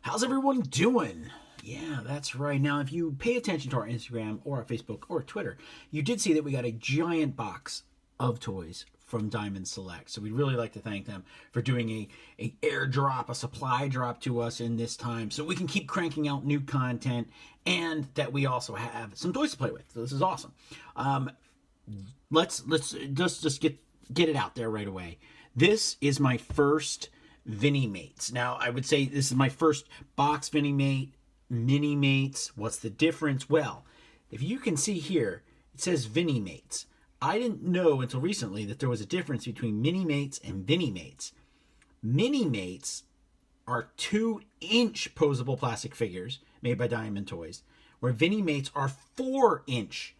How's everyone doing? Yeah, that's right. Now, if you pay attention to our Instagram or our Facebook or Twitter, you did see that we got a giant box of toys from Diamond Select. So we'd really like to thank them for doing a airdrop, a supply drop to us in this time so we can keep cranking out new content and that we also have some toys to play with. So this is awesome. Let's just get it out there right away. This is my first Vinimates. Now, I would say this is my first box Vinimate, Minimates. What's the difference? Well, if you can see here, it says Vinimates. I didn't know until recently that there was a difference between Minimates and Vinimates. Minimates are 2-inch posable plastic figures made by Diamond Toys, where Vinimates are 4-inch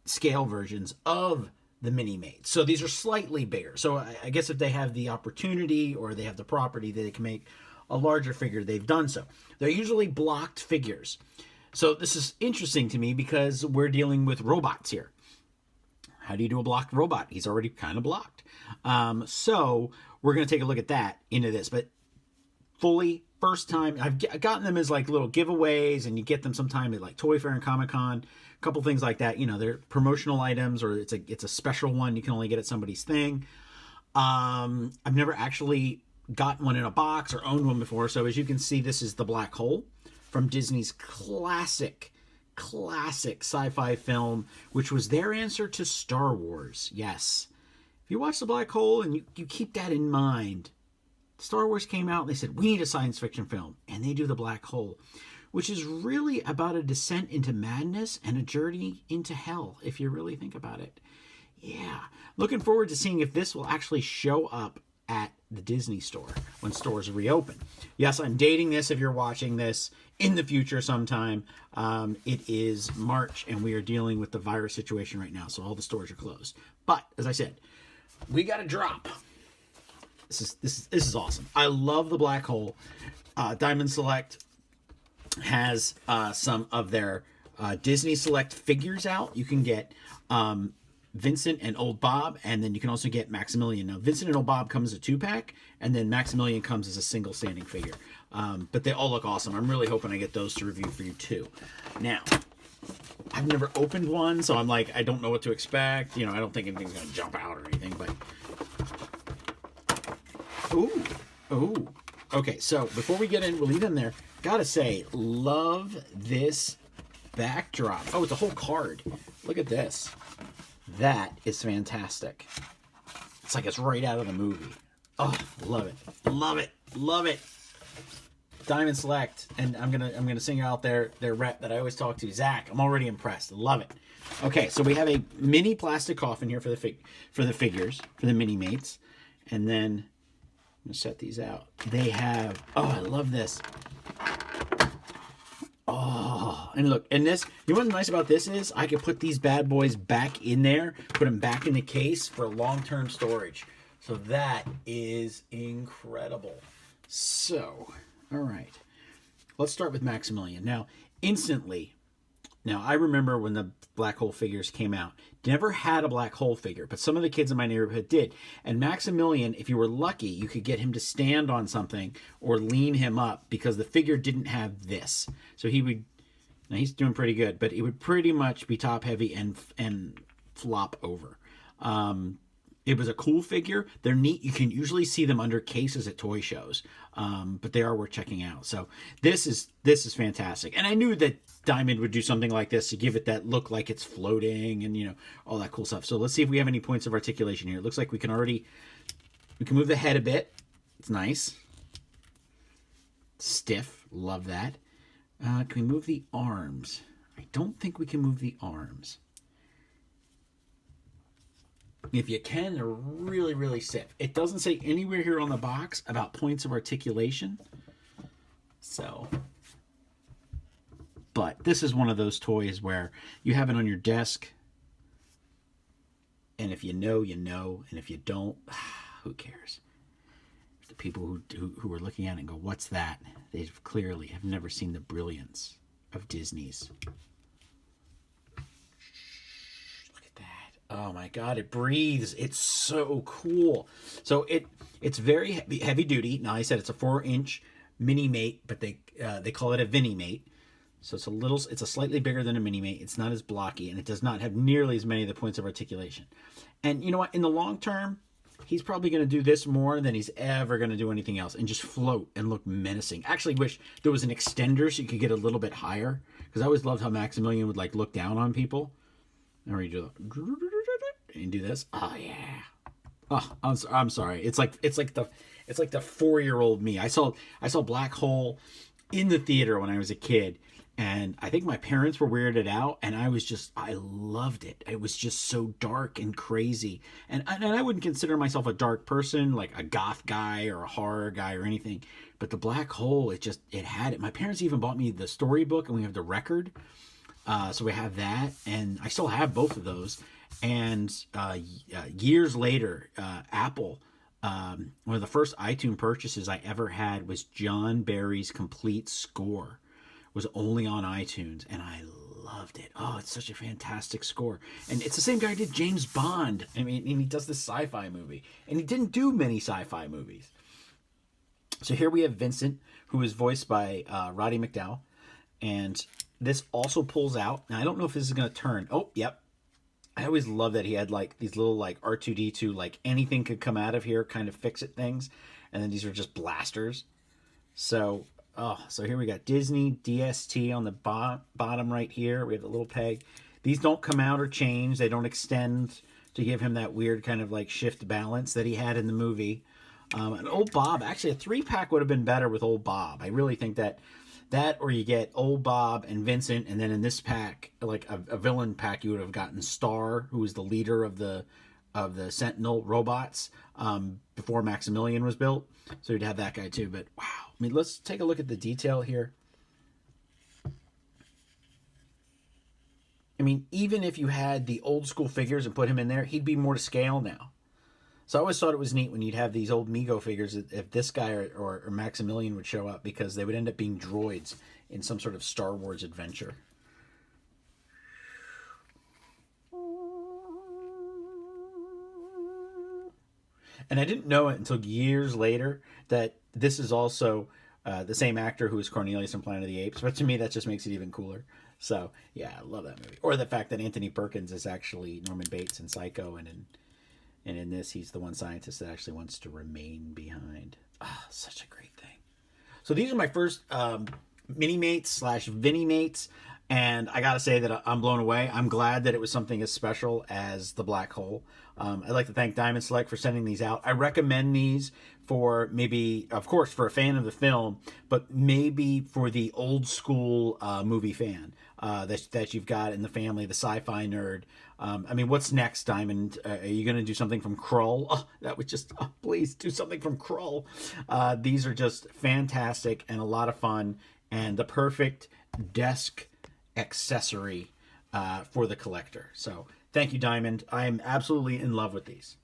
scale versions of the Minimates. So these are slightly bigger. So I guess if they have the opportunity or they have the property that they can make a larger figure, they've done so. They're usually blocked figures. So this is interesting to me because we're dealing with robots here. How do you do a blocked robot? He's already kind of blocked. So we're going to take a look at that into this. But fully, first time, I've gotten them as like little giveaways, and you get them sometime at like Toy Fair and Comic-Con. Couple things like that, you know, they're promotional items, or it's a special one you can only get at somebody's thing. I've never actually gotten one in a box or owned one before. So as you can see, this is the Black Hole from Disney's classic sci-fi film, which was their answer to Star Wars. Yes, if you watch the Black Hole and you keep that in mind, Star Wars came out and they said we need a science fiction film, and they do the Black Hole, which is really about a descent into madness and a journey into hell, if you really think about it. Yeah. Looking forward to seeing if this will actually show up at the Disney store when stores reopen. Yes, I'm dating this if you're watching this in the future sometime. It is March, and we are dealing with the virus situation right now, so all the stores are closed. But, as I said, we got a drop. This is awesome. I love the Black Hole. Diamond Select has some of their Disney Select figures out. You can get Vincent and Old Bob, and then you can also get Maximilian. Now, Vincent and Old Bob comes as a 2-pack, and then Maximilian comes as a single standing figure. But they all look awesome. I'm really hoping I get those to review for you too. Now, I've never opened one, so I'm like, I don't know what to expect. You know, I don't think anything's going to jump out or anything, but... Ooh. Okay, so before we get in, we'll leave in there. Gotta say, love this backdrop. Oh, it's a whole card. Look at this. That is fantastic. It's like it's right out of the movie. Oh, love it. Diamond Select, and I'm gonna sing out their rep that I always talk to, Zach. I'm already impressed. Love it. Okay, so we have a mini plastic coffin here for the figures, for the Minimates, and then I'm gonna set these out. They have, oh, I love this. Oh, and look, and this, you know what's nice about this is I could put these bad boys back in there, put them back in the case for long-term storage. So that is incredible. So, all right, let's start with Maximilian. Now, I remember when the Black Hole figures came out. Never had a Black Hole figure, but some of the kids in my neighborhood did. And Maximilian, if you were lucky, you could get him to stand on something or lean him up because the figure didn't have this. So he would, now he's doing pretty good, but it would pretty much be top heavy and flop over. It was a cool figure. They're neat. You can usually see them under cases at toy shows, but they are worth checking out. So this is fantastic. And I knew that Diamond would do something like this to give it that look like it's floating and, you know, all that cool stuff. So let's see if we have any points of articulation here. It looks like we can move the head a bit. It's nice. Stiff. Love that. Can we move the arms? I don't think we can move the arms. If you can, they're really, really stiff. It doesn't say anywhere here on the box about points of articulation. So, but this is one of those toys where you have it on your desk, and if you know, you know, and if you don't, who cares? The people who are looking at it and go, what's that? They clearly have never seen the brilliance of Disney's. Oh my God, it breathes. It's so cool. So it's very heavy duty. Now I said it's a 4-inch Minimate, but they call it a Vinimate. So it's a slightly bigger than a Minimate. It's not as blocky, and it does not have nearly as many of the points of articulation. And you know what? In the long term, he's probably going to do this more than he's ever going to do anything else, and just float and look menacing. Actually, wish there was an extender so you could get a little bit higher, because I always loved how Maximilian would like look down on people. And you do and do this. Oh yeah. Oh, I'm sorry. It's like the 4-year-old me. I saw Black Hole in the theater when I was a kid, and I think my parents were weirded out, and I loved it. It was just so dark and crazy, and I wouldn't consider myself a dark person, like a goth guy or a horror guy or anything. But the Black Hole, it had it. My parents even bought me the storybook, and we have the record. So we have that, and I still have both of those. And years later, Apple, one of the first iTunes purchases I ever had was John Barry's complete score. It was only on iTunes, and I loved it. Oh, it's such a fantastic score. And it's the same guy who did James Bond. I mean, and he does this sci-fi movie. And he didn't do many sci-fi movies. So here we have Vincent, who is voiced by Roddy McDowall. And this also pulls out. Now, I don't know if this is going to turn. Oh, yep. I always love that he had like these little like R2-D2, like anything could come out of here, kind of fix it things. And then these are just blasters. So here we got Disney DST on the bottom right here. We have the little peg. These don't come out or change. They don't extend to give him that weird kind of like shift balance that he had in the movie. And Old Bob, actually a 3-pack would have been better with Old Bob. I really think that or you get Old Bob and Vincent, and then in this pack, like a villain pack, you would have gotten Star, who was the leader of the Sentinel robots before Maximilian was built. So you'd have that guy too. But wow, I mean, let's take a look at the detail here. I mean, even if you had the old school figures and put him in there, he'd be more to scale now. So I always thought it was neat when you'd have these old Mego figures, if this guy or Maximilian would show up, because they would end up being droids in some sort of Star Wars adventure. And I didn't know it until years later that this is also the same actor who is Cornelius in Planet of the Apes. But to me, that just makes it even cooler. So, yeah, I love that movie. Or the fact that Anthony Perkins is actually Norman Bates in Psycho, and in this, he's the one scientist that actually wants to remain behind. Ah, such a great thing. So these are my first Minimates / Vinimates, and I gotta say that I'm blown away. I'm glad that it was something as special as the Black Hole. I'd like to thank Diamond Select for sending these out. I recommend these for maybe, of course, for a fan of the film, but maybe for the old school movie fan that you've got in the family, the sci-fi nerd. I mean, what's next, Diamond? Are you going to do something from Krull? Oh, that would just, please do something from Krull. These are just fantastic and a lot of fun, and the perfect desk accessory for the collector. So thank you, Diamond. I am absolutely in love with these.